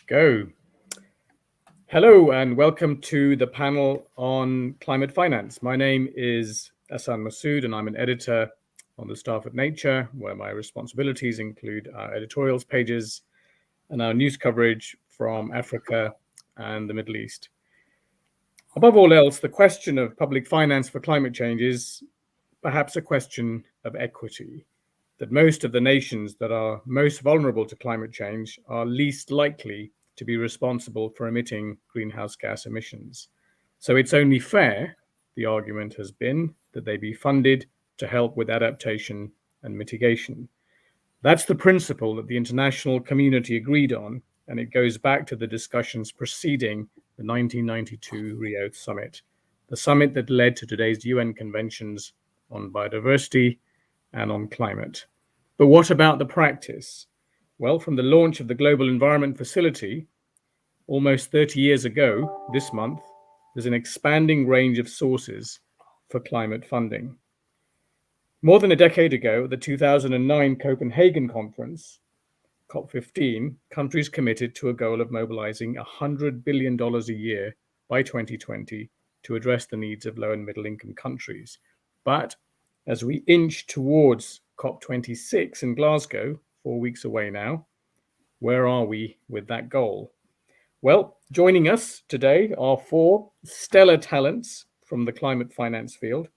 Go. Hello and welcome to the panel on climate finance. My name is Hassan Masood and I'm an editor on the staff at Nature, where my responsibilities include our editorials pages and our news coverage from Africa and the Middle East. Above all else, the question of public finance for climate change is perhaps a question of equity, that most of the nations that are most vulnerable to climate change are least likely to be responsible for emitting greenhouse gas emissions. So it's only fair, the argument has been, that they be funded to help with adaptation and mitigation. That's the principle that the international community agreed on, and it goes back to the discussions preceding the 1992 Rio summit, the summit that led to today's UN conventions on biodiversity and on climate. But what about the practice? Well, from the launch of the Global Environment Facility almost 30 years ago this month, there's an expanding range of sources for climate funding. More than a decade ago, at the 2009 Copenhagen conference, COP15, countries committed to a goal of mobilizing $100 billion a year by 2020 to address the needs of low and middle income countries. But as we inch towards COP26 in Glasgow, 4 weeks away now, where are we with that goal? Well, joining us today are four stellar talents from the climate finance field.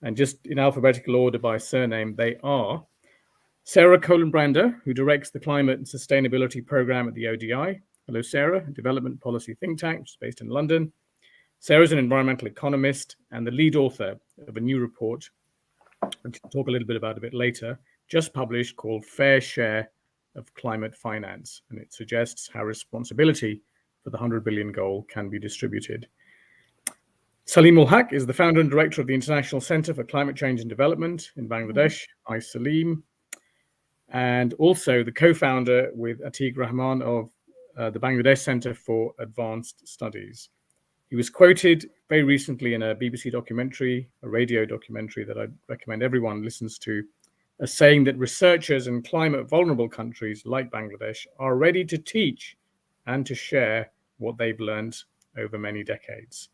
And just in alphabetical order by surname, they are Sarah Kohlenbrander, who directs the Climate and Sustainability Program at the ODI. Hello, Sarah, development policy think tank, which is based in London. Sarah is an environmental economist and the lead author of a new report, which I'll talk a little bit about a bit later, just published, called Fair Share of Climate Finance. And it suggests how responsibility for the 100 billion goal can be distributed. Salim ul Haq is the founder and director of the International Center for Climate Change and Development in Bangladesh. Hi, Salim. And also the co-founder with Atiq Rahman of the Bangladesh Center for Advanced Studies. He was quoted very recently in a BBC documentary, a radio documentary that I recommend everyone listens to, as saying that researchers in climate vulnerable countries like Bangladesh are ready to teach and to share what they've learned over many decades.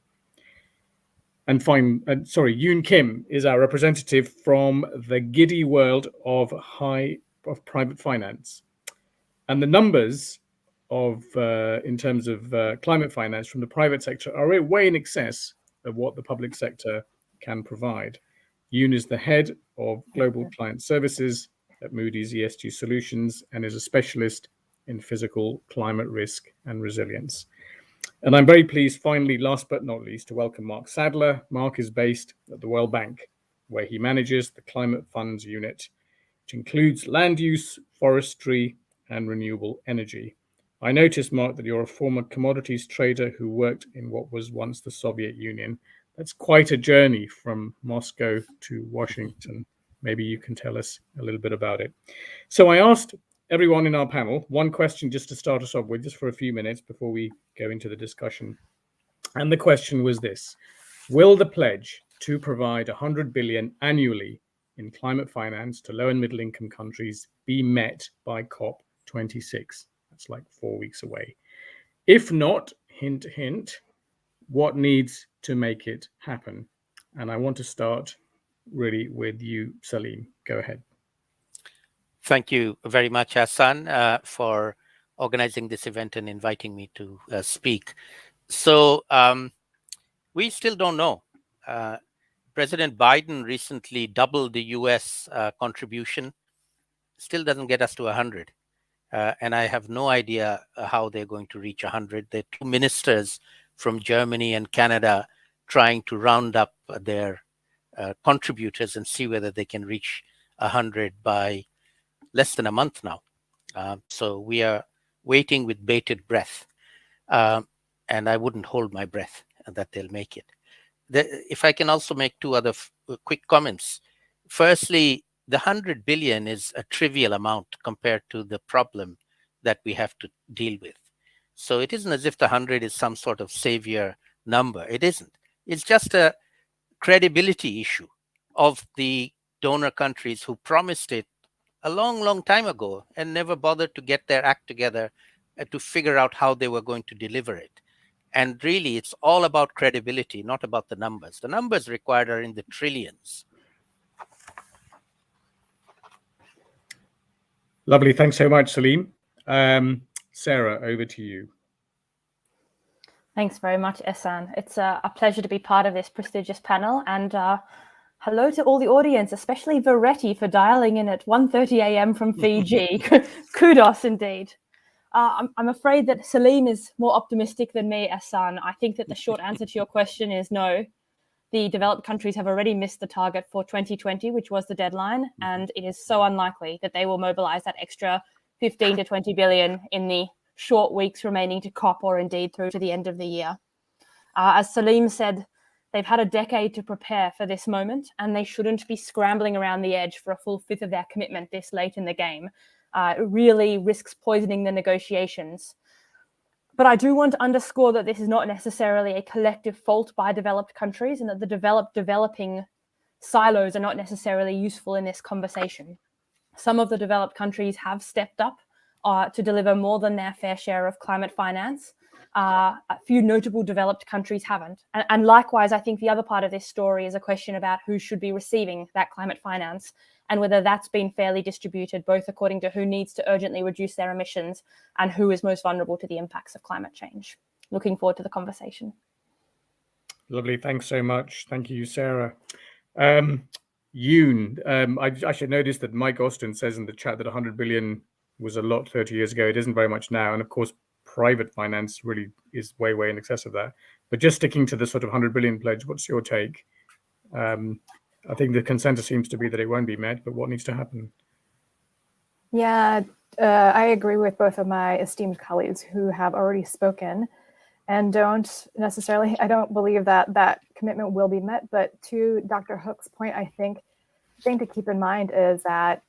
And Yoon Kim is our representative from the giddy world of private finance. And the numbers of in terms of climate finance from the private sector are way in excess of what the public sector can provide. Yoon is the head of global client services at Moody's ESG Solutions and is a specialist in physical climate risk and resilience. And I'm very pleased, finally, last but not least, to welcome Mark Sadler. Mark is based at the World Bank, where he manages the Climate Funds Unit, which includes land use, forestry, and renewable energy. I noticed, Mark, that you're a former commodities trader who worked in what was once the Soviet Union. That's quite a journey from Moscow to Washington. Maybe you can tell us a little bit about it. So I asked everyone in our panel one question just to start us off with, just for a few minutes before we go into the discussion. And the question was this: will the pledge to provide 100 billion annually in climate finance to low and middle income countries be met by COP26? That's like 4 weeks away. If not, hint, hint, what needs to make it happen? And I want to start really with you, Salim. Go ahead. Thank you very much, Hassan, for organizing this event and inviting me to speak. So we still don't know. President Biden recently doubled the US contribution, still doesn't get us to 100. And I have no idea how they're going to reach 100. There are two ministers from Germany and Canada trying to round up their contributors and see whether they can reach 100 by less than a month now. So we are waiting with bated breath. And I wouldn't hold my breath that they'll make it. If I can also make two other quick comments. Firstly, the 100 billion is a trivial amount compared to the problem that we have to deal with. So it isn't as if the 100 is some sort of savior number. It isn't. It's just a credibility issue of the donor countries who promised it a long, long time ago and never bothered to get their act together to figure out how they were going to deliver it. And really, it's all about credibility, not about the numbers. The numbers required are in the trillions. Lovely. Thanks so much, Salim. Sarah, over to you. Thanks very much, Ehsan. It's a pleasure to be part of this prestigious panel. And hello to all the audience, especially Veretti for dialing in at 1:30 a.m. from Fiji. Kudos indeed. I'm afraid that Salim is more optimistic than me, Ehsan. I think that the short answer to your question is no. The developed countries have already missed the target for 2020, which was the deadline, and it is so unlikely that they will mobilize that extra 15 to 20 billion in the short weeks remaining to COP, or indeed through to the end of the year. As Salim said, they've had a decade to prepare for this moment, and they shouldn't be scrambling around the edge for a full fifth of their commitment this late in the game. It really risks poisoning the negotiations. But I do want to underscore that this is not necessarily a collective fault by developed countries, and that the developing silos are not necessarily useful in this conversation. Some of the developed countries have stepped up to deliver more than their fair share of climate finance. A few notable developed countries haven't. And likewise, I think the other part of this story is a question about who should be receiving that climate finance, and whether that's been fairly distributed, both according to who needs to urgently reduce their emissions and who is most vulnerable to the impacts of climate change. Looking forward to the conversation. Lovely. Thanks so much. Thank you, Sarah. Yoon, I should notice that Mike Austin says in the chat that 100 billion was a lot 30 years ago. It isn't very much now. And of course, private finance really is way, way in excess of that. But just sticking to the sort of 100 billion pledge, what's your take? I think the consensus seems to be that it won't be met, but what needs to happen? Yeah, I agree with both of my esteemed colleagues who have already spoken, and I don't believe that that commitment will be met. But to Dr. Hook's point, I think the thing to keep in mind is that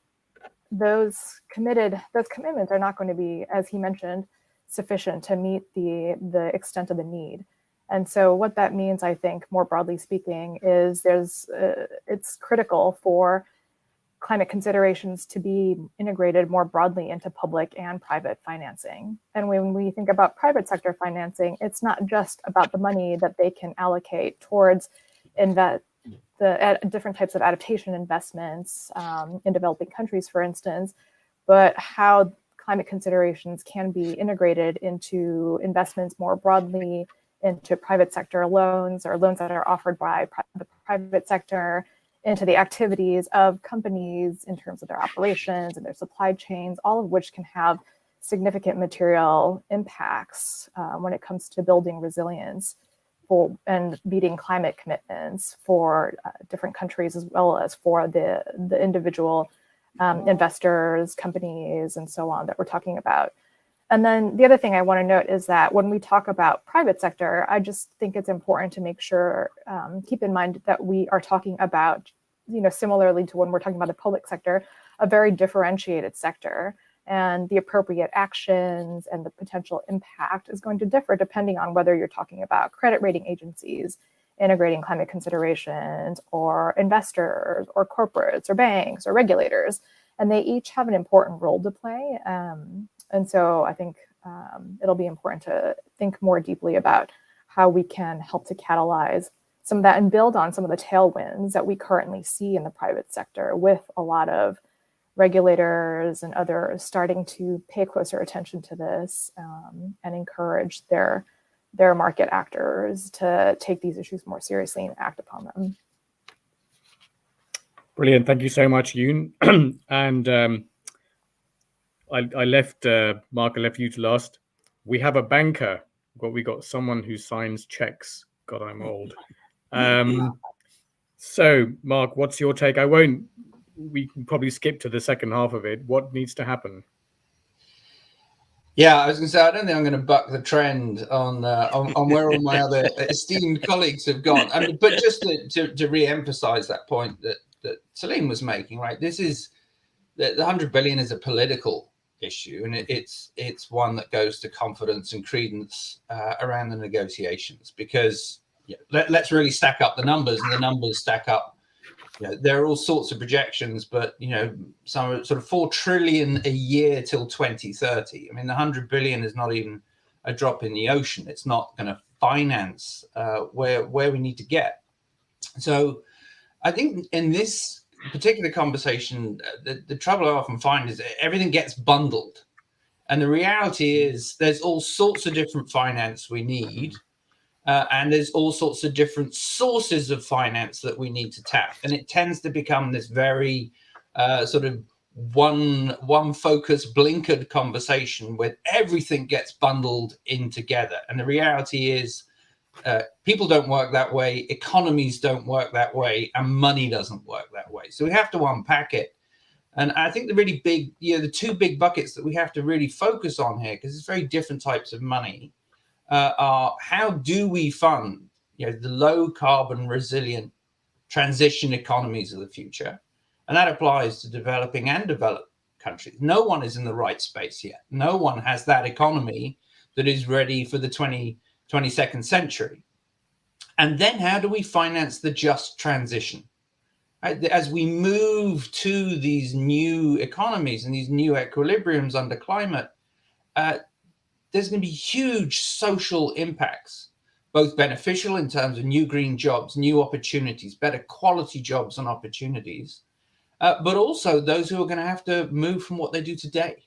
those commitments are not going to be, as he mentioned, sufficient to meet the extent of the need. And so what that means, I think, more broadly speaking, is it's critical for climate considerations to be integrated more broadly into public and private financing. And when we think about private sector financing, it's not just about the money that they can allocate towards different types of adaptation investments in developing countries, for instance, but how climate considerations can be integrated into investments more broadly, into private sector loans or loans that are offered by the private sector, into the activities of companies in terms of their operations and their supply chains, all of which can have significant material impacts when it comes to building resilience and meeting climate commitments for different countries, as well as for the individual investors, companies, and so on that we're talking about. And then the other thing I want to note is that when we talk about private sector, I just think it's important to make sure, keep in mind that we are talking about, similarly to when we're talking about the public sector, a very differentiated sector. And the appropriate actions and the potential impact is going to differ depending on whether you're talking about credit rating agencies integrating climate considerations, or investors, or corporates, or banks, or regulators. And they each have an important role to play. And so I think it'll be important to think more deeply about how we can help to catalyze some of that and build on some of the tailwinds that we currently see in the private sector, with a lot of regulators and others starting to pay closer attention to this and encourage their market actors to take these issues more seriously and act upon them. Brilliant. Thank you so much, Yoon. And I left, Mark, I left you to last. We have a banker. We got someone who signs checks. God, I'm old. So, Mark, what's your take? We can probably skip to the second half of it. What needs to happen? Yeah, I was going to say, I don't think I'm going to buck the trend on where all my other esteemed colleagues have gone. But just to re-emphasize that point that Salim was making, right? This is the 100 billion is a political issue, and it's one that goes to confidence and credence around the negotiations, because let's really stack up the numbers, and the numbers stack up there are all sorts of projections, but some are sort of 4 trillion a year till 2030. I mean, the 100 billion is not even a drop in the ocean. It's not going to finance where we need to get. So I think in this particular conversation, the trouble I often find is that everything gets bundled. And the reality is there's all sorts of different finance we need. And there's all sorts of different sources of finance that we need to tap. And it tends to become this very sort of one focus blinkered conversation where everything gets bundled in together. And the reality is people don't work that way, economies don't work that way, and money doesn't work that way. So we have to unpack it. And I think the really big, the two big buckets that we have to really focus on here, because it's very different types of money, are how do we fund the low carbon resilient transition economies of the future, and that applies to developing and developed countries. No one is in the right space yet. No one has that economy that is ready for the 22nd century. And then how do we finance the just transition? As we move to these new economies and these new equilibriums under climate, there's going to be huge social impacts, both beneficial in terms of new green jobs, new opportunities, better quality jobs and opportunities, but also those who are going to have to move from what they do today.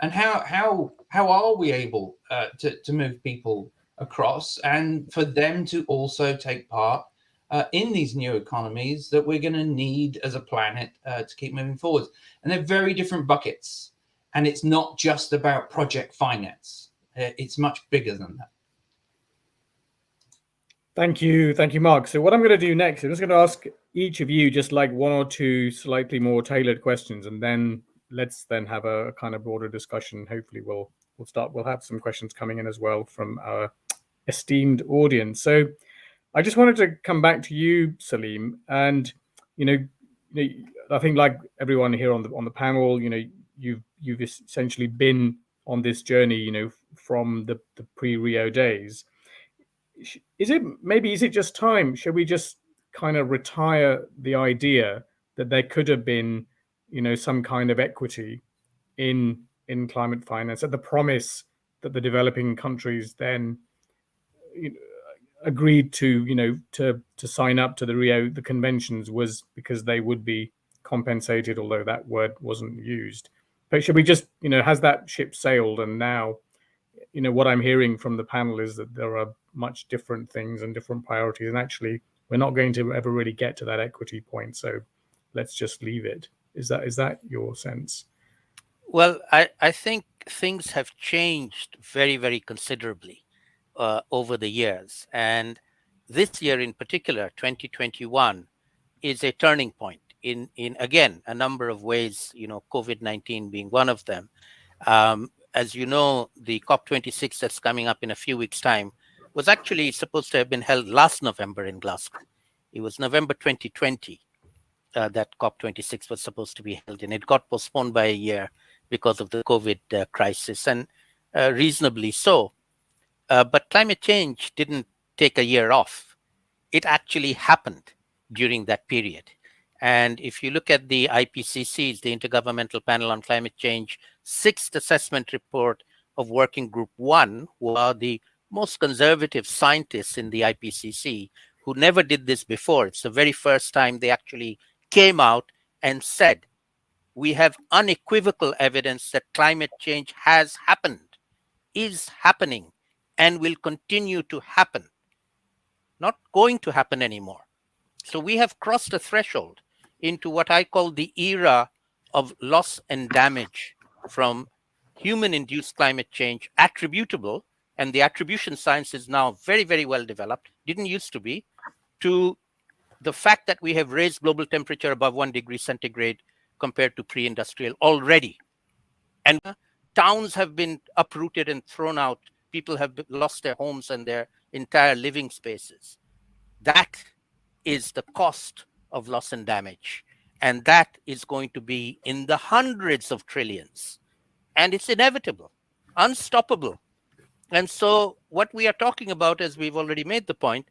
And how are we able to move people across and for them to also take part in these new economies that we're going to need as a planet to keep moving forward? And they're very different buckets. And it's not just about project finance. It's much bigger than that. Thank you, Mark. So what I'm going to do next, I'm just going to ask each of you just like one or two slightly more tailored questions, and then let's then have a kind of broader discussion. Hopefully we'll have some questions coming in as well from our esteemed audience. So I just wanted to come back to you, Salim, and I think like everyone here on the panel, you've essentially been on this journey, from the pre-Rio days. Is it just time? Should we just kind of retire the idea that there could have been, some kind of equity in climate finance, at the promise that the developing countries then agreed to sign up to the conventions, was because they would be compensated, although that word wasn't used. But should we just, has that ship sailed? And now, what I'm hearing from the panel is that there are much different things and different priorities, and actually we're not going to ever really get to that equity point. So let's just leave it. Is that your sense? Well, I think things have changed very, very considerably over the years. And this year in particular, 2021, is a turning point in again, a number of ways, COVID-19 being one of them. As you know, the COP26 that's coming up in a few weeks' time was actually supposed to have been held last November in Glasgow. It was November 2020 that COP26 was supposed to be held, and it got postponed by a year because of the COVID crisis, and reasonably so. But climate change didn't take a year off. It actually happened during that period. And if you look at the IPCC's, the Intergovernmental Panel on Climate Change, 6th assessment report of Working Group 1, who are the most conservative scientists in the IPCC, who never did this before. It's the very first time they actually came out and said, we have unequivocal evidence that climate change has happened, is happening, and will continue to happen. Not going to happen anymore. So we have crossed a threshold into what I call the era of loss and damage from human-induced climate change, attributable, and the attribution science is now very, very well developed, didn't used to be, to the fact that we have raised global temperature above 1 degree centigrade compared to pre-industrial already. And towns have been uprooted and thrown out. People have lost their homes and their entire living spaces. That is the cost of loss and damage. And that is going to be in the hundreds of trillions. And it's inevitable, unstoppable. And so what we are talking about, as we've already made the point,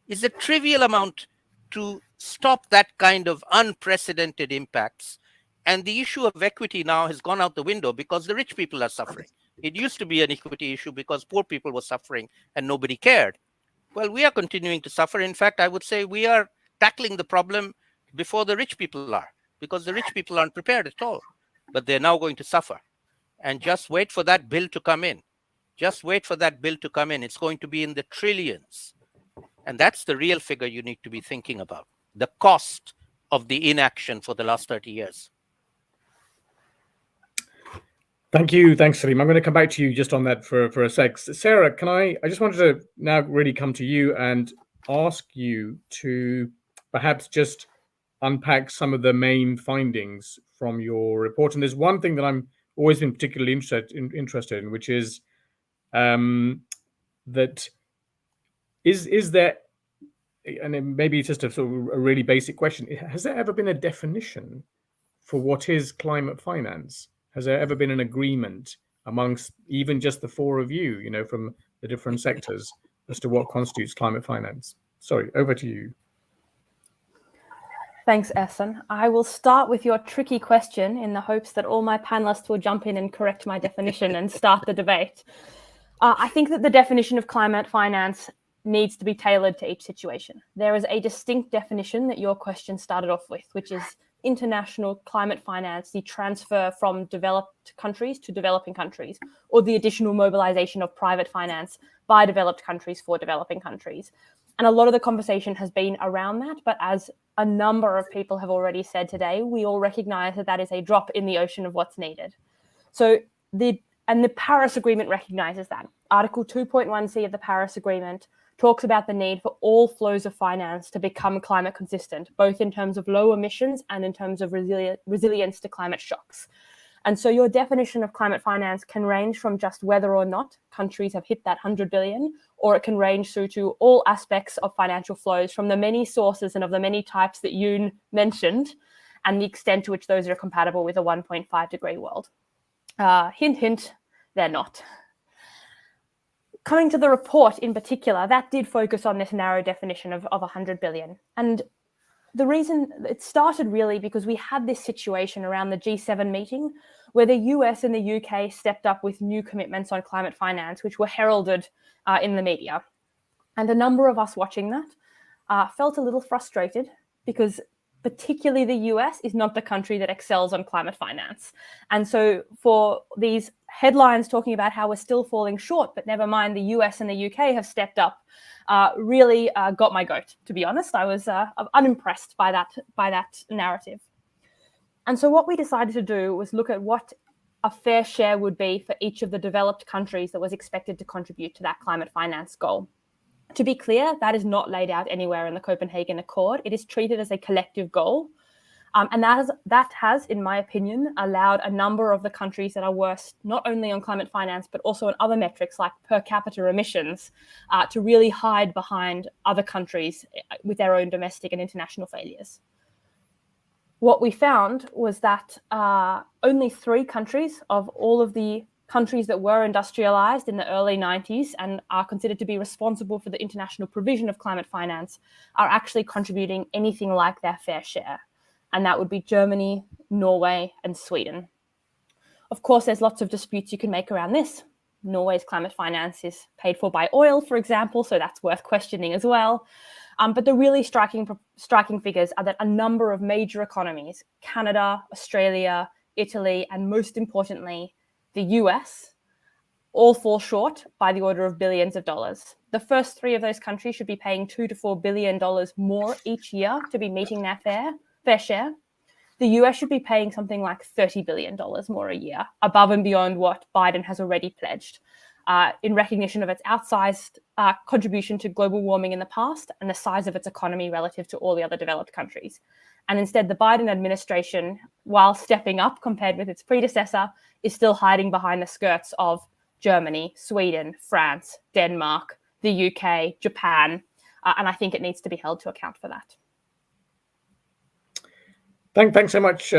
is a trivial amount to stop that kind of unprecedented impacts. And the issue of equity now has gone out the window because the rich people are suffering. It used to be an equity issue because poor people were suffering and nobody cared. Well, we are continuing to suffer. In fact, I would say we are tackling the problem before the rich people are, because the rich people aren't prepared at all. But they're now going to suffer. And just wait for that bill to come in. Just wait for that bill to come in. It's going to be in the trillions. And that's the real figure you need to be thinking about, the cost of the inaction for the last 30 years. Thank you. Thanks, Salim. I'm going to come back to you just on that for a sec. Sarah, I just wanted to now really come to you and ask you to perhaps just unpack some of the main findings from your report. And there's one thing that I'm always been particularly interested in, which is that is there, and maybe it's just a sort of a really basic question, has there ever been a definition for what is climate finance? Has there ever been an agreement amongst even just the four of you, from the different sectors, as to what constitutes climate finance? Sorry, over to you. Thanks, Ehsan. I will start with your tricky question in the hopes that all my panelists will jump in and correct my definition and start the debate. I think that the definition of climate finance needs to be tailored to each situation. There is a distinct definition that your question started off with, which is international climate finance, the transfer from developed countries to developing countries, or the additional mobilization of private finance by developed countries for developing countries. And a lot of the conversation has been around that, but as a number of people have already said today, we all recognize that that is a drop in the ocean of what's needed. So the Paris Agreement recognizes that. Article 2.1c of the Paris Agreement talks about the need for all flows of finance to become climate consistent, both in terms of low emissions and in terms of resilience to climate shocks. And so your definition of climate finance can range from just whether or not countries have hit that 100 billion, or it can range through to all aspects of financial flows from the many sources and of the many types that Yoon mentioned, and the extent to which those are compatible with a 1.5 degree world. Hint, hint, they're not. Coming to the report in particular, that did focus on this narrow definition of 100 billion. And the reason it started really because we had this situation around the G7 meeting where the US and the UK stepped up with new commitments on climate finance, which were heralded in the media. And a number of us watching that felt a little frustrated because particularly the US is not the country that excels on climate finance. And so for these headlines talking about how we're still falling short, but never mind, the US and the UK have stepped up, really got my goat, to be honest. I was unimpressed by that narrative. And so what we decided to do was look at what a fair share would be for each of the developed countries that was expected to contribute to that climate finance goal. To be clear, that is not laid out anywhere in the Copenhagen Accord. It is treated as a collective goal. And that has, in my opinion, allowed a number of the countries that are worse, not only on climate finance, but also on other metrics like per capita emissions, to really hide behind other countries with their own domestic and international failures. What we found was that only 3 countries of all of the countries that were industrialized in the early 90s and are considered to be responsible for the international provision of climate finance are actually contributing anything like their fair share. And that would be Germany, Norway, and Sweden. Of course, there's lots of disputes you can make around this. Norway's climate finance is paid for by oil, for example, so that's worth questioning as well. But the really striking figures are that a number of major economies, Canada, Australia, Italy, and most importantly, the US, all fall short by the order of billions of dollars. The first 3 of those countries should be paying $2 to $4 billion more each year to be meeting their fair share. The US should be paying something like $30 billion more a year, above and beyond what Biden has already pledged, in recognition of its outsized contribution to global warming in the past and the size of its economy relative to all the other developed countries. And instead, the Biden administration, while stepping up compared with its predecessor, is still hiding behind the skirts of Germany, Sweden, France, Denmark, the UK, Japan, and I think it needs to be held to account for that. Thanks so much,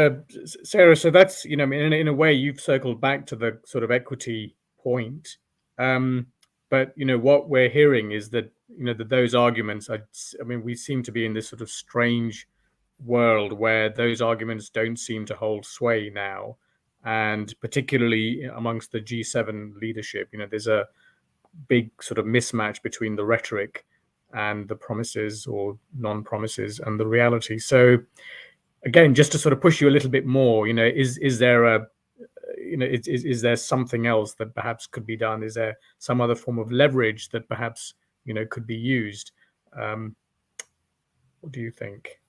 Sarah. So that's, in a way, you've circled back to the sort of equity point. But, what we're hearing is that that those arguments, I mean, we seem to be in this sort of strange world where those arguments don't seem to hold sway now. And particularly amongst the G7 leadership, there's a big sort of mismatch between the rhetoric and the promises or non-promises and the reality. So again, just to sort of push you a little bit more, is there is there something else that perhaps could be done? Is there some other form of leverage that perhaps could be used? What do you think?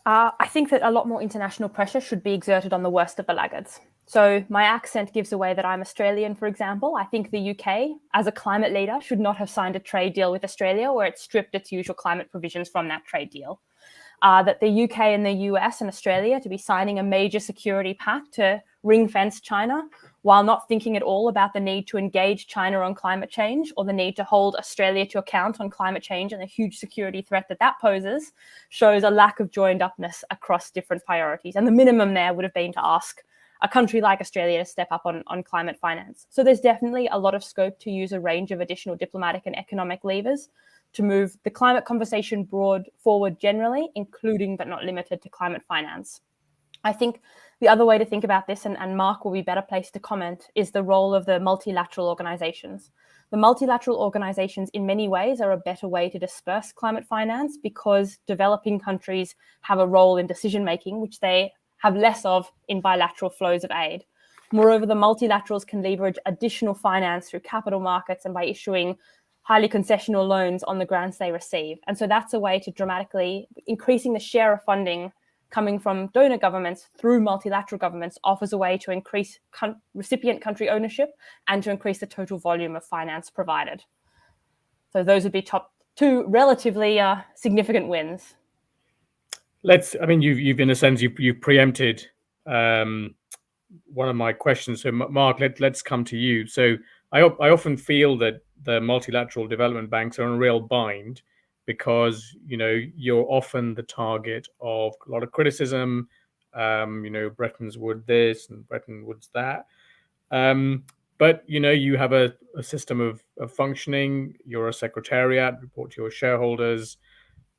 I think that a lot more international pressure should be exerted on the worst of the laggards. So my accent gives away that I'm Australian, for example. I think the UK, as a climate leader, should not have signed a trade deal with Australia where it stripped its usual climate provisions from that trade deal. That the UK and the US and Australia to be signing a major security pact to ring-fence China while not thinking at all about the need to engage China on climate change or the need to hold Australia to account on climate change and the huge security threat that poses, shows a lack of joined-upness across different priorities. And the minimum there would have been to ask a country like Australia to step up on climate finance. So there's definitely a lot of scope to use a range of additional diplomatic and economic levers to move the climate conversation forward generally, including but not limited to climate finance. I think the other way to think about this, and Mark will be better placed to comment, is the role of the multilateral organizations. The multilateral organizations in many ways are a better way to disperse climate finance because developing countries have a role in decision-making, which they have less of in bilateral flows of aid. Moreover, the multilaterals can leverage additional finance through capital markets and by issuing highly concessional loans on the grants they receive. And so that's a way to dramatically increasing the share of funding coming from donor governments through multilateral governments offers a way to increase recipient country ownership and to increase the total volume of finance provided. So those would be top two relatively significant wins. You've in a sense, you've preempted one of my questions. So Mark, let's come to you. So I often feel that the multilateral development banks are in a real bind because you're often the target of a lot of criticism. Bretton Woods this and Bretton Woods that. But you have a system of functioning. You're a secretariat, report to your shareholders,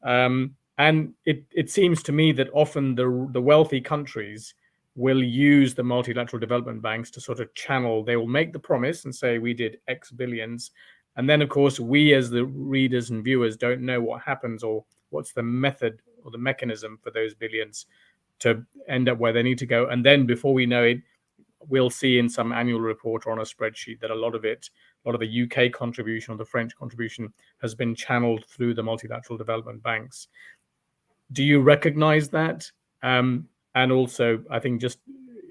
and it seems to me that often the wealthy countries will use the multilateral development banks to sort of channel. They will make the promise and say, we did X billions. And then, of course, we as the readers and viewers don't know what happens or what's the method or the mechanism for those billions to end up where they need to go. And then before we know it, we'll see in some annual report or on a spreadsheet that a lot of the UK contribution or the French contribution has been channeled through the multilateral development banks. Do you recognize that? And also, I think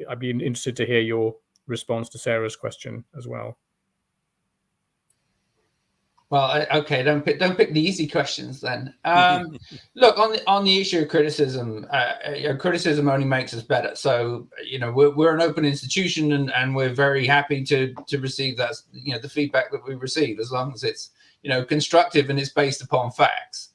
I'd be interested to hear your response to Sarah's question as well. Well, okay, don't pick the easy questions then. Look, on the issue of criticism, criticism only makes us better. So we're an open institution, and we're very happy to receive that the feedback that we receive, as long as it's constructive and it's based upon facts.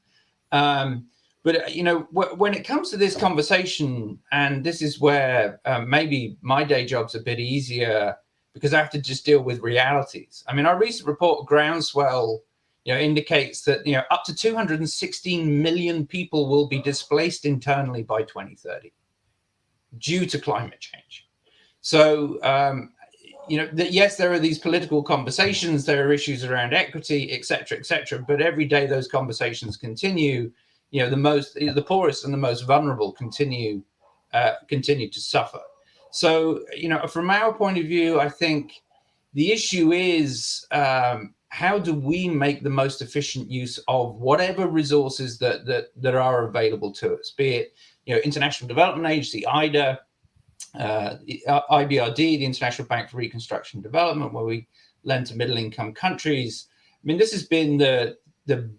But when it comes to this conversation, and this is where maybe my day job's a bit easier because I have to just deal with realities. I mean, our recent report, Groundswell, indicates that up to 216 million people will be displaced internally by 2030 due to climate change. So, yes, there are these political conversations, there are issues around equity, et cetera, but every day those conversations continue. The poorest and the most vulnerable continue to suffer. So, from our point of view, I think the issue is how do we make the most efficient use of whatever resources that are available to us, be it International Development Agency, IDA, IBRD, the International Bank for Reconstruction and Development, where we lend to middle-income countries. I mean, this has been the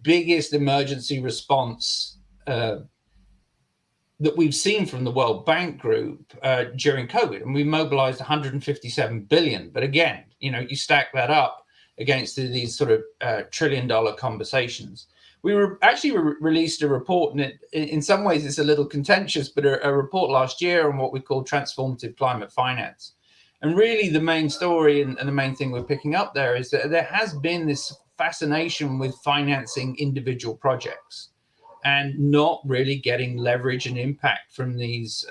biggest emergency response that we've seen from the World Bank Group during COVID, and we mobilized 157 billion. But again, you stack that up against these sort of trillion-dollar conversations. We released a report, and in some ways it's a little contentious, but a report last year on what we call transformative climate finance. And really the main story and the main thing we're picking up there is that there has been this fascination with financing individual projects and not really getting leverage and impact from these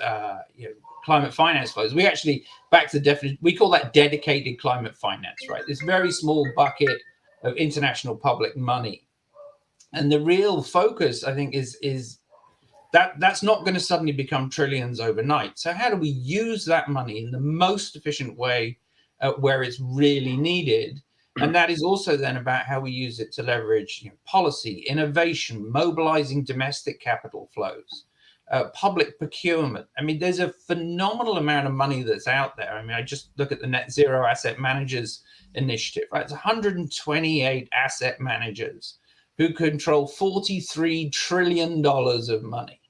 climate finance flows. We actually, back to the definition, we call that dedicated climate finance, right? This very small bucket of international public money. And the real focus, I think, is that's not going to suddenly become trillions overnight. So how do we use that money in the most efficient way where it's really needed? And that is also then about how we use it to leverage policy, innovation, mobilizing domestic capital flows, public procurement. I mean, there's a phenomenal amount of money that's out there. I mean, I just look at the Net Zero Asset Managers Initiative, right? It's 128 asset managers who control $43 trillion of money,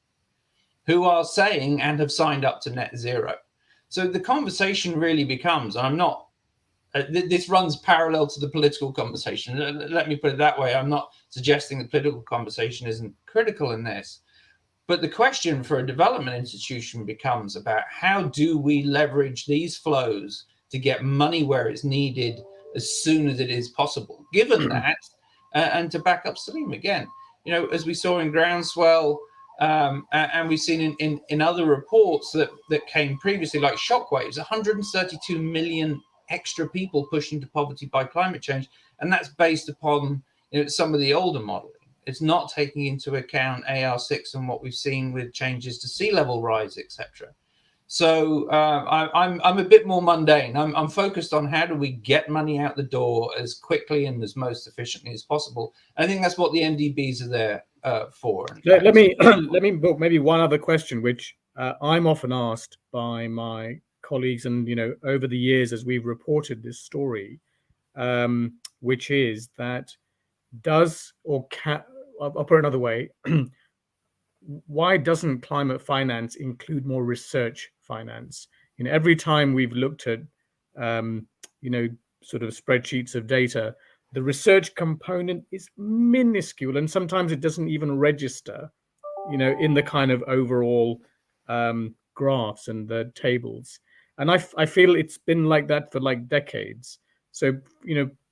who are saying and have signed up to net zero. So the conversation really becomes, and I'm not, this runs parallel to the political conversation. Let me put it that way. I'm not suggesting the political conversation isn't critical in this. But the question for a development institution becomes about how do we leverage these flows to get money where it's needed as soon as it is possible, given that, and to back up Salim again, as we saw in Groundswell, and we've seen in other reports that came previously, like shockwaves, 132 million extra people pushed into poverty by climate change. And that's based upon some of the older modeling. It's not taking into account AR6 and what we've seen with changes to sea level rise, etc. So I'm a bit more mundane. I'm focused on how do we get money out the door as quickly and as most efficiently as possible. I think that's what the MDBs are there for. Let me maybe one other question, which I'm often asked by my colleagues, and over the years as we've reported this story, which is that I'll put it another way. Why doesn't climate finance include more research finance? Every time we've looked at, sort of spreadsheets of data, the research component is minuscule, and sometimes it doesn't even register, in the kind of overall graphs and the tables. And I feel it's been like that for like decades. So,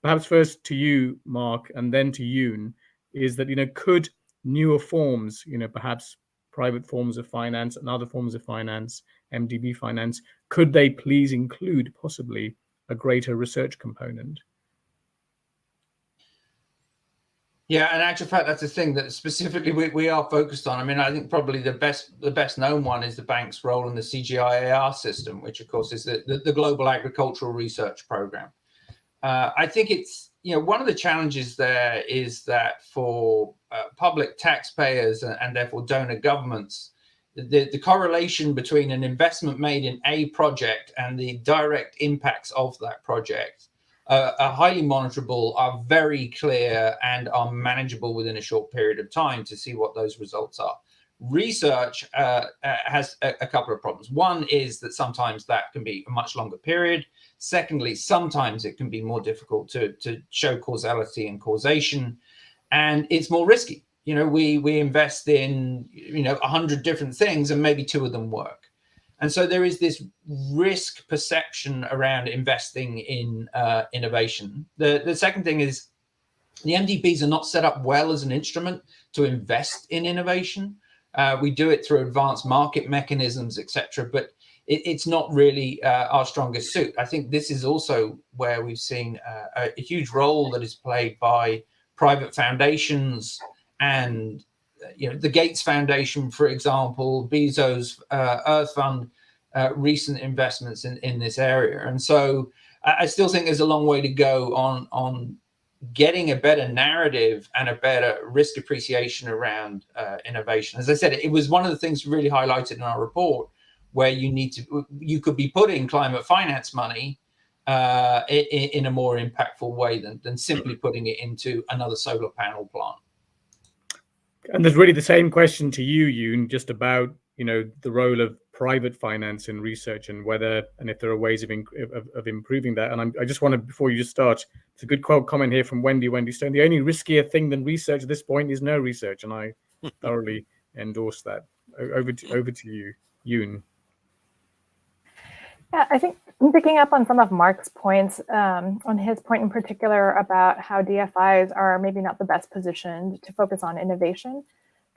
perhaps first to you, Mark, and then to Yoon, is that, could newer forms, perhaps private forms of finance and other forms of finance, MDB finance, could they please include possibly a greater research component? Yeah, in actual fact, that's the thing that specifically we are focused on. I mean, I think probably the best known one is the bank's role in the CGIAR system, which of course is the Global Agricultural Research Program. I think it's, one of the challenges there is that for public taxpayers and therefore donor governments, the correlation between an investment made in a project and the direct impacts of that project are highly monitorable, are very clear, and are manageable within a short period of time to see what those results are. Research has a couple of problems. One is that sometimes that can be a much longer period. Secondly, sometimes it can be more difficult to show causality and causation, and it's more risky. We invest in 100 different things and maybe 2 of them work. And so there is this risk perception around investing in innovation. The second thing is the MDBs are not set up well as an instrument to invest in innovation. We do it through advanced market mechanisms, etc., but it's not really our strongest suit. I think this is also where we've seen a huge role that is played by private foundations and the Gates Foundation, for example, Bezos' Earth Fund, recent investments in this area. And so I still think there's a long way to go on getting a better narrative and a better risk appreciation around innovation. As I said, it was one of the things really highlighted in our report, where you could be putting climate finance money in a more impactful way than simply putting it into another solar panel plant. And there's really the same question to you, Yoon, just about the role of private finance in research and whether and if there are ways of improving that. And I just want to, before you just start, it's a good comment here from Wendy Stone. The only riskier thing than research at this point is no research, and I thoroughly endorse that. Over to you, Yoon. Yeah, I think picking up on some of Mark's points, on his point in particular about how DFIs are maybe not the best positioned to focus on innovation,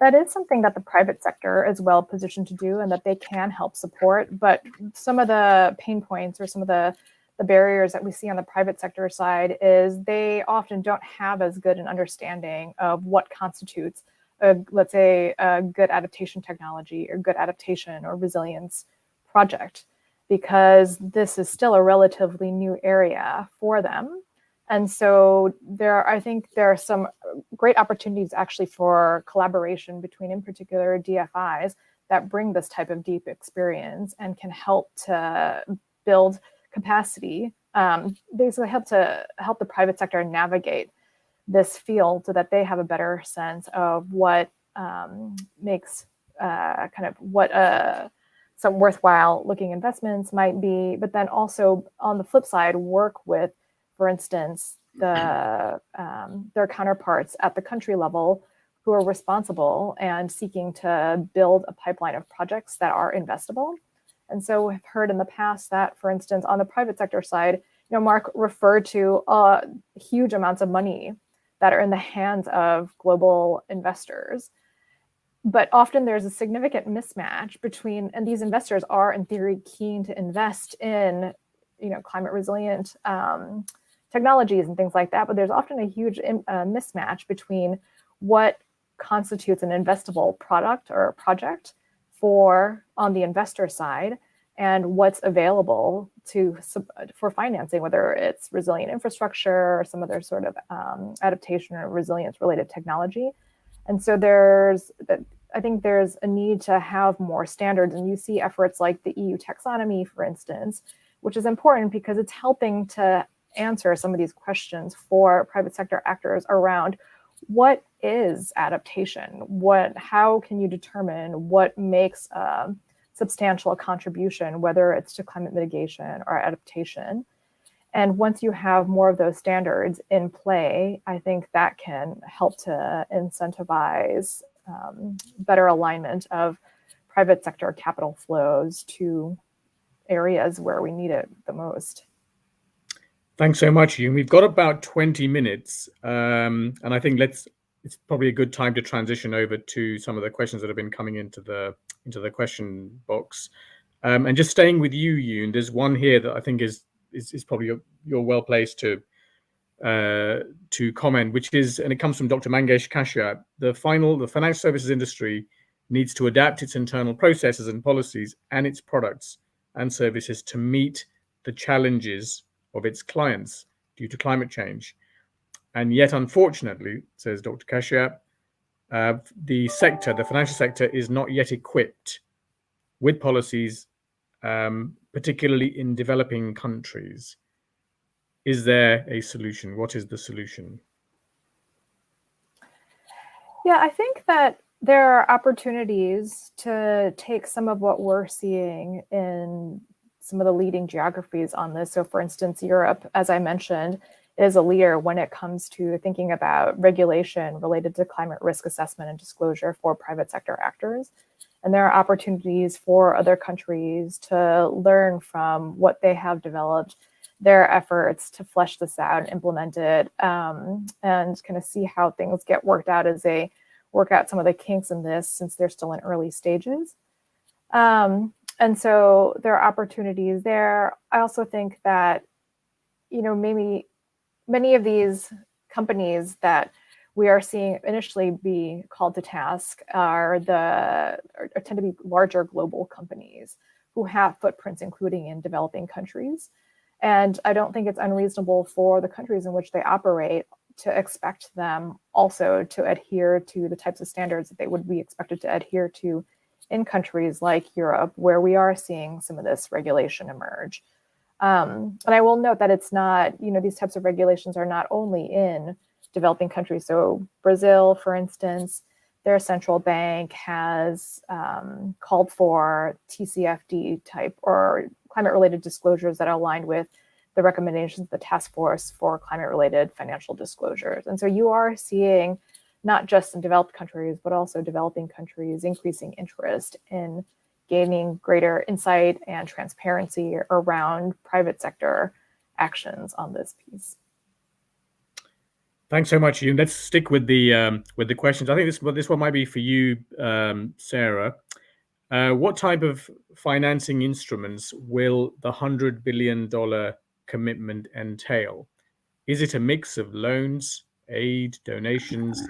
that is something that the private sector is well positioned to do and that they can help support. But some of the pain points or some of the barriers that we see on the private sector side is they often don't have as good an understanding of what constitutes, let's say, a good adaptation technology or good adaptation or resilience project, because this is still a relatively new area for them. And so I think there are some great opportunities actually for collaboration between, in particular, DFIs that bring this type of deep experience and can help to build capacity, basically help the private sector navigate this field so that they have a better sense of what makes some worthwhile looking investments might be, but then also on the flip side, work with, for instance, their counterparts at the country level who are responsible and seeking to build a pipeline of projects that are investable. And so we've heard in the past that, for instance, on the private sector side, Mark referred to huge amounts of money that are in the hands of global investors. But often there's a significant mismatch between, and these investors are in theory keen to invest in, climate resilient technologies and things like that. But there's often a huge mismatch between what constitutes an investable product or project on the investor side and what's available for financing, whether it's resilient infrastructure or some other sort of adaptation or resilience related technology. And so I think there's a need to have more standards, and you see efforts like the EU taxonomy, for instance, which is important because it's helping to answer some of these questions for private sector actors around what is adaptation? How can you determine what makes a substantial contribution, whether it's to climate mitigation or adaptation? And once you have more of those standards in play, I think that can help to incentivize better alignment of private sector capital flows to areas where we need it the most. Thanks so much, Yoon. We've got about 20 minutes, and I think it's probably a good time to transition over to some of the questions that have been coming into the question box. And just staying with you, Yoon, there's one here that I think is probably you're well placed to comment, which is, and it comes from Dr. Mangesh Kashyap. The financial services industry needs to adapt its internal processes and policies and its products and services to meet the challenges of its clients due to climate change. And yet, unfortunately, says Dr. Kashyap, the financial sector is not yet equipped with policies, particularly in developing countries. Is there a solution? What is the solution? Yeah, I think that there are opportunities to take some of what we're seeing in some of the leading geographies on this. So for instance, Europe, as I mentioned, is a leader when it comes to thinking about regulation related to climate risk assessment and disclosure for private sector actors. And there are opportunities for other countries to learn from what they have developed, their efforts to flesh this out and implement it, and kind of see how things get worked out as they work out some of the kinks in this, since they're still in early stages. And so there are opportunities there. I also think that, maybe many of these companies that we are seeing initially be called to task tend to be larger global companies who have footprints, including in developing countries. And I don't think it's unreasonable for the countries in which they operate to expect them also to adhere to the types of standards that they would be expected to adhere to in countries like Europe, where we are seeing some of this regulation emerge. And I will note that it's not, these types of regulations are not only in developing countries. So Brazil, for instance, their central bank has called for TCFD type or climate-related disclosures that are aligned with the recommendations of the Task Force for Climate-Related Financial Disclosures. And so you are seeing, not just in developed countries, but also developing countries, increasing interest in gaining greater insight and transparency around private sector actions on this piece. Thanks so much, Yoon. Let's stick with the questions. I think this one might be for you, Sarah. What type of financing instruments will the $100 billion commitment entail? Is it a mix of loans, aid, donations?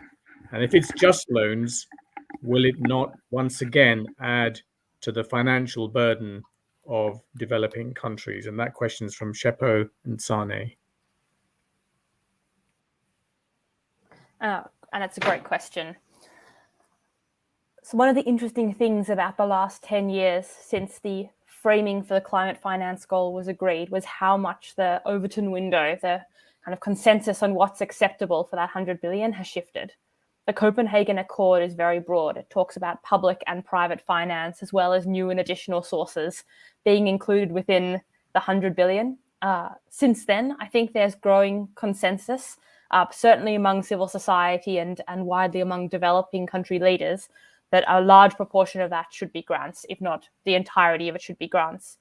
And if it's just loans, will it not once again add to the financial burden of developing countries? And that question is from Shepo and Sane. And it's a great question. So one of the interesting things about the last 10 years since the framing for the climate finance goal was agreed was how much the Overton window, the kind of consensus on what's acceptable for that 100 billion has shifted. The Copenhagen Accord is very broad. It talks about public and private finance, as well as new and additional sources being included within the 100 billion. Since then, I think there's growing consensus, certainly among civil society and widely among developing country leaders, that a large proportion of that should be grants, if not the entirety of it should be grants.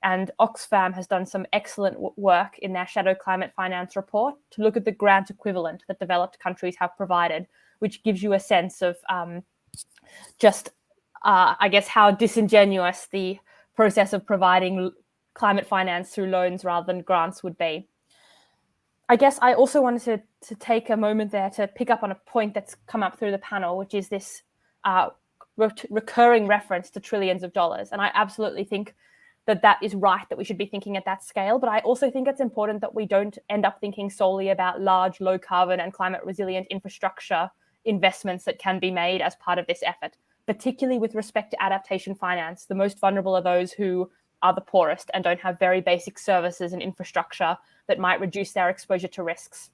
And Oxfam has done some excellent work in their Shadow Climate Finance report to look at the grant equivalent that developed countries have provided, which gives you a sense of I guess, how disingenuous the process of providing climate finance through loans rather than grants would be. I guess I also wanted to take a moment there to pick up on a point that's come up through the panel, which is this recurring reference to trillions of dollars. And I absolutely think that is right, that we should be thinking at that scale. But I also think it's important that we don't end up thinking solely about large, low carbon and climate resilient infrastructure investments that can be made as part of this effort, particularly with respect to adaptation finance. The most vulnerable are those who are the poorest and don't have very basic services and infrastructure that might reduce their exposure to risks.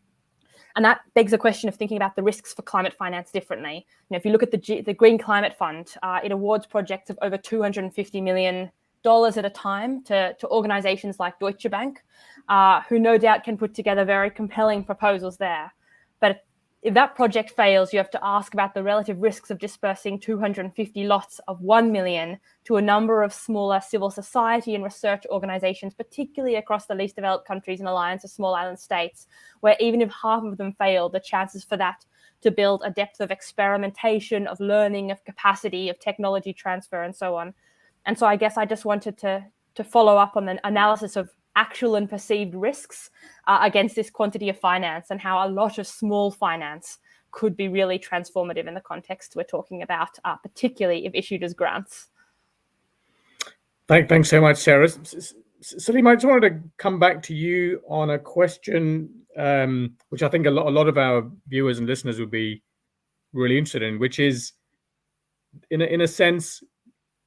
And that begs the question of thinking about the risks for climate finance differently. If you look at the Green Climate Fund, it awards projects of over $250 million at a time to organizations like Deutsche Bank, who no doubt can put together very compelling proposals there. But if that project fails, you have to ask about the relative risks of dispersing 250 lots of 1 million to a number of smaller civil society and research organizations, particularly across the least developed countries and alliance of small island states, where even if half of them fail, the chances for that to build a depth of experimentation, of learning, of capacity, of technology transfer, and so on. And so I guess I just wanted to follow up on the analysis of actual and perceived risks against this quantity of finance, and how a lot of small finance could be really transformative in the context we're talking about, particularly if issued as grants. Thanks so much, Sarah. Salim, I just wanted to come back to you on a question which I think a lot of our viewers and listeners would be really interested in, which is, in a sense,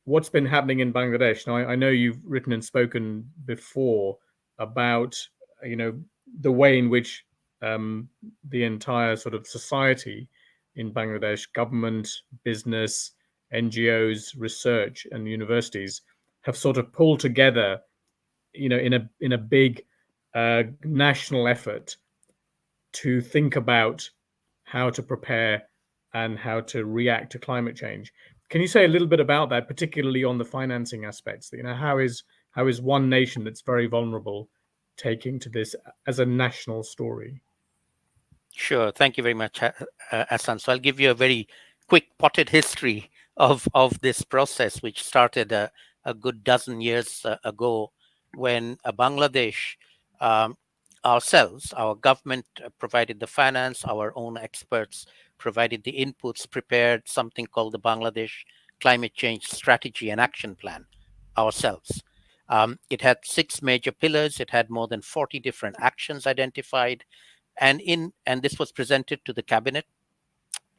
what's been happening in Bangladesh. Now, I know you've written and spoken before about, the way in which the entire sort of society in Bangladesh, government, business, NGOs, research, and universities have sort of pulled together, in a big national effort to think about how to prepare and how to react to climate change. Can you say a little bit about that, particularly on the financing aspects? How is one nation that's very vulnerable taking to this as a national story? Sure. Thank you very much, Hassan. So I'll give you a very quick potted history of this process, which started a good dozen years ago, when Bangladesh, ourselves, our government provided the finance, our own experts provided the inputs, prepared something called the Bangladesh Climate Change Strategy and Action Plan ourselves. It had 6 major pillars. It had more than 40 different actions identified. And this was presented to the cabinet.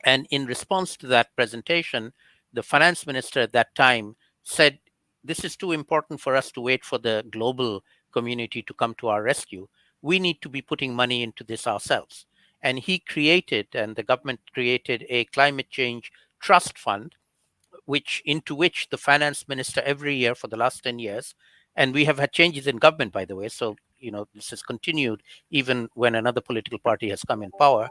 And in response to that presentation, the finance minister at that time said, this is too important for us to wait for the global community to come to our rescue. We need to be putting money into this ourselves. And he created, and the government created, a climate change trust fund, into which the finance minister every year for the last 10 years, and we have had changes in government, by the way, so this has continued even when another political party has come in power,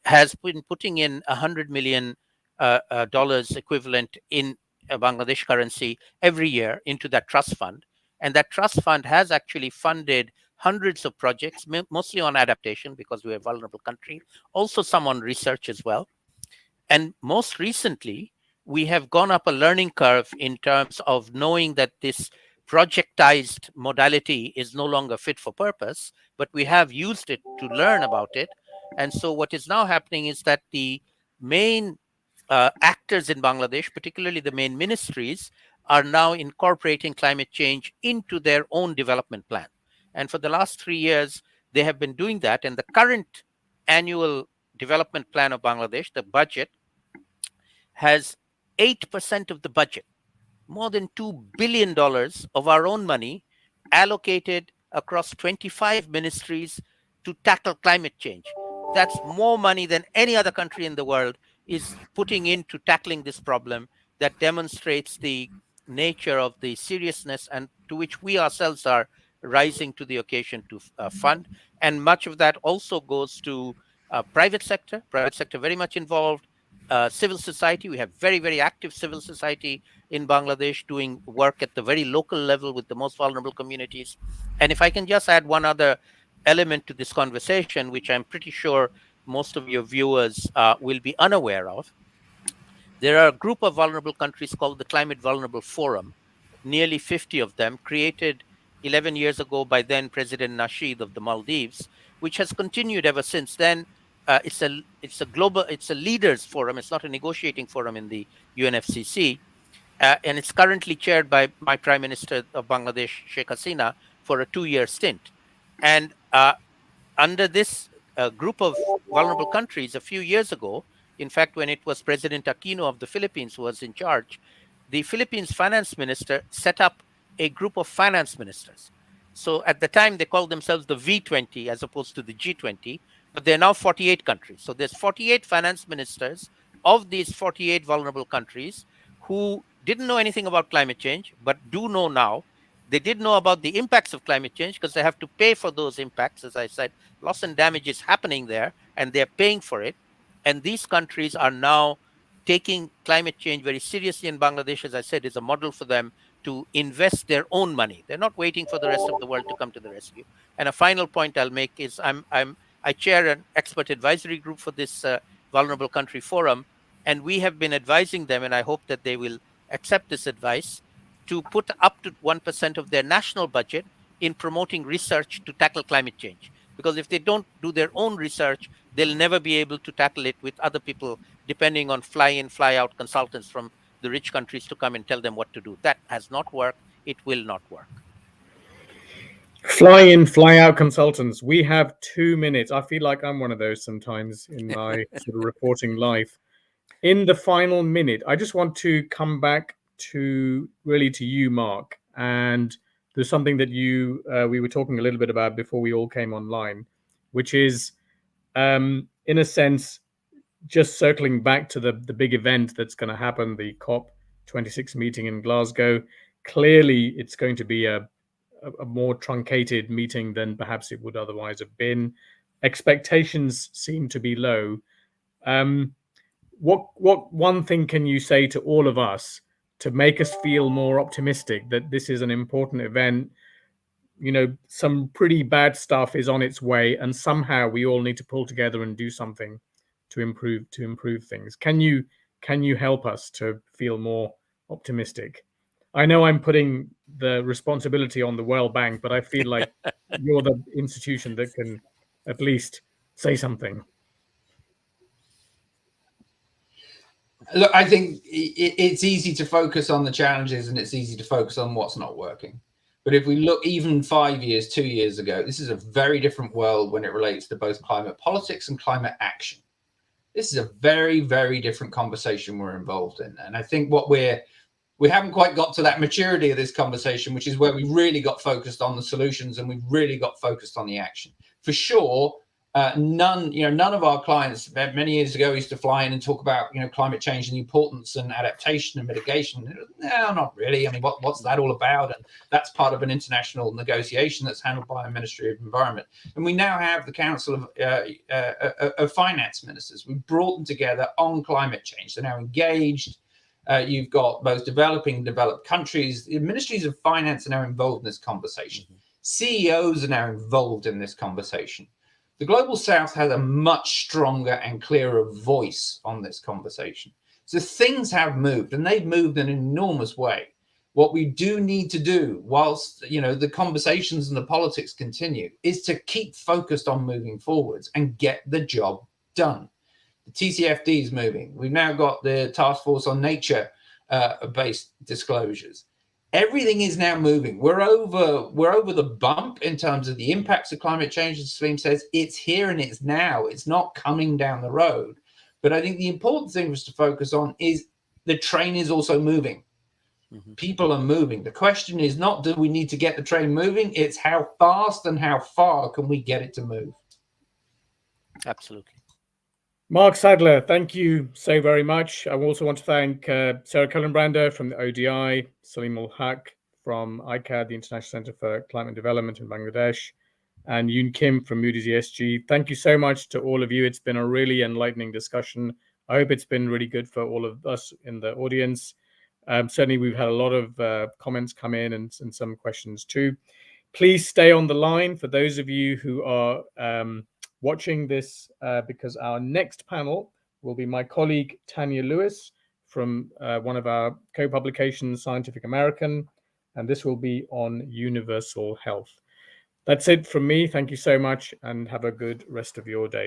has been putting in $100 million equivalent Bangladesh currency every year into that trust fund. And that trust fund has actually funded hundreds of projects, mostly on adaptation because we're a vulnerable country, also some on research as well. And most recently, we have gone up a learning curve in terms of knowing that this projectized modality is no longer fit for purpose, but we have used it to learn about it. And so what is now happening is that the main actors in Bangladesh, particularly the main ministries, are now incorporating climate change into their own development plan. And for the last 3 years, they have been doing that. And the current annual development plan of Bangladesh, the budget, has 8% of the budget, more than $2 billion of our own money allocated across 25 ministries to tackle climate change. That's more money than any other country in the world is putting into tackling this problem. That demonstrates the nature of the seriousness and to which we ourselves are rising to the occasion to fund. And much of that also goes to private sector very much involved. Civil society, we have very, very active civil society in Bangladesh doing work at the very local level with the most vulnerable communities. And if I can just add one other element to this conversation, which I'm pretty sure most of your viewers will be unaware of, there are a group of vulnerable countries called the Climate Vulnerable Forum, nearly 50 of them, created 11 years ago by then President Nasheed of the Maldives, which has continued ever since then. It's a leaders forum. It's not a negotiating forum in the UNFCCC. And it's currently chaired by my Prime Minister of Bangladesh, Sheikh Hasina, for a 2-year stint. And under this group of vulnerable countries, a few years ago, in fact, when it was President Aquino of the Philippines who was in charge, the Philippines finance minister set up a group of finance ministers. So at the time, they called themselves the V20 as opposed to the G20, but they're now 48 countries. So there's 48 finance ministers of these 48 vulnerable countries who didn't know anything about climate change, but do know now. They did know about the impacts of climate change because they have to pay for those impacts. As I said, loss and damage is happening there, and they're paying for it. And these countries are now taking climate change very seriously. In Bangladesh, as I said, is a model for them to invest their own money. They're not waiting for the rest of the world to come to the rescue. And a final point I'll make is I chair an expert advisory group for this Vulnerable Country Forum, and we have been advising them, and I hope that they will accept this advice, to put up to 1% of their national budget in promoting research to tackle climate change. Because if they don't do their own research, they'll never be able to tackle it with other people, depending on fly-in, fly-out consultants from the rich countries to come and tell them what to do. That has not worked. It will not work. Fly in, fly out consultants. We have 2 minutes. I feel like I'm one of those sometimes in my sort of reporting life. In the final minute, I just want to come back to you, Mark. And there's something that we were talking a little bit about before we all came online, which is, in a sense, just circling back to the big event that's going to happen, the COP26 meeting in Glasgow. Clearly, it's going to be a more truncated meeting than perhaps it would otherwise have been. Expectations seem to be low. What one thing can you say to all of us to make us feel more optimistic that this is an important event? You know, some pretty bad stuff is on its way, and somehow we all need to pull together and do something to improve things. Can you help us to feel more optimistic? I know I'm putting the responsibility on the World Bank, but I feel like you're the institution that can at least say something. Look, I think it's easy to focus on the challenges and it's easy to focus on what's not working. But if we look even 5 years, 2 years ago, this is a very different world when it relates to both climate politics and climate action. This is a very, very different conversation we're involved in. And I think we haven't quite got to that maturity of this conversation, which is where we really got focused on the solutions and we really got focused on the action. For sure, none of our clients many years ago used to fly in and talk about, climate change and the importance and adaptation and mitigation. No, not really. I mean, what's that all about? And that's part of an international negotiation that's handled by a Ministry of Environment. And we now have the Council of Finance Ministers. We brought them together on climate change. They're now engaged. You've got both developing and developed countries. The ministries of finance are now involved in this conversation. CEOs are now involved in this conversation. The Global South has a much stronger and clearer voice on this conversation. So things have moved, and they've moved in an enormous way. What we do need to do, whilst the conversations and the politics continue, is to keep focused on moving forwards and get the job done. The TCFD is moving. We've now got the Task Force on Nature-based disclosures. Everything is now moving. We're over the bump in terms of the impacts of climate change. As Salim says, it's here and it's now. It's not coming down the road. But I think the important thing for us to focus on is the train is also moving. People are moving. The question is not, do we need to get the train moving? It's how fast and how far can we get it to move? Absolutely. Mark Sadler, thank you so very much. I also want to thank Sarah Cullenbrander from the ODI, Salim Ul-Haq from ICAD, the International Center for Climate Development in Bangladesh, and Yoon Kim from Moody's ESG. Thank you so much to all of you. It's been a really enlightening discussion. I hope it's been really good for all of us in the audience. Certainly, we've had a lot of comments come in and some questions too. Please stay on the line for those of you who are watching this, because our next panel will be my colleague Tanya Lewis from one of our co-publications, Scientific American, and this will be on universal health. That's it from me. Thank you so much and have a good rest of your day.